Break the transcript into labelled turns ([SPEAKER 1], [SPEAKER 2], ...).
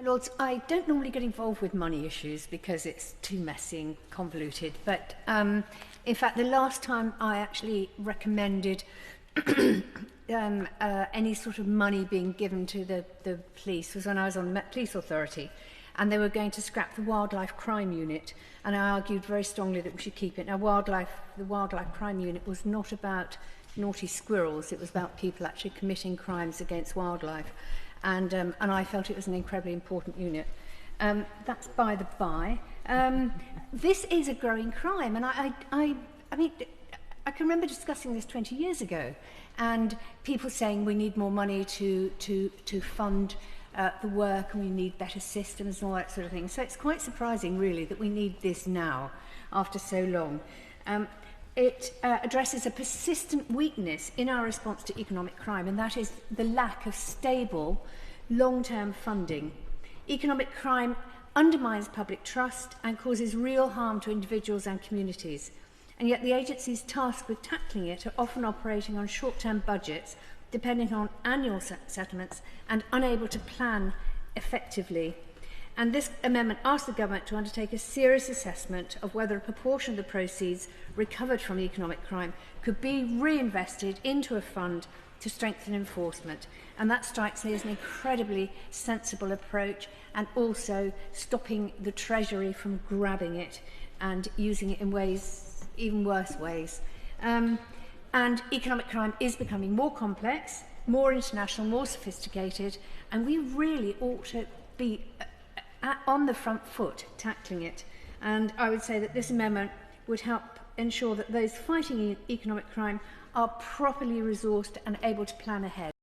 [SPEAKER 1] Lords, I don't normally get involved with money issues because it's too messy and convoluted, but in fact the last time I actually recommended any sort of money being given to the police was when I was on the Met Police Authority, and they were going to scrap the Wildlife Crime Unit, and I argued very strongly that we should keep it. Now, the Wildlife Crime Unit was not about naughty squirrels, it was about people actually committing crimes against wildlife, and I felt it was an incredibly important unit. That's by the by. This is a growing crime, and I mean, I can remember discussing this 20 years ago, and people saying we need more money to fund the work, and we need better systems and all that sort of thing. So it's quite surprising, really, that we need this now, after so long. It addresses a persistent weakness in our response to economic crime, and that is the lack of stable, long-term funding. Economic crime undermines public trust and causes real harm to individuals and communities. And yet the agencies tasked with tackling it are often operating on short-term budgets, depending on annual settlements, and unable to plan effectively. And this amendment asks the government to undertake a serious assessment of whether a proportion of the proceeds recovered from economic crime could be reinvested into a fund to strengthen enforcement. And that strikes me as an incredibly sensible approach, and also stopping the Treasury from grabbing it and using it in ways, even worse ways. And economic crime is becoming more complex, more international, more sophisticated, and we really ought to be on the front foot tackling it. And I would say that this amendment would help ensure that those fighting economic crime are properly resourced and able to plan ahead.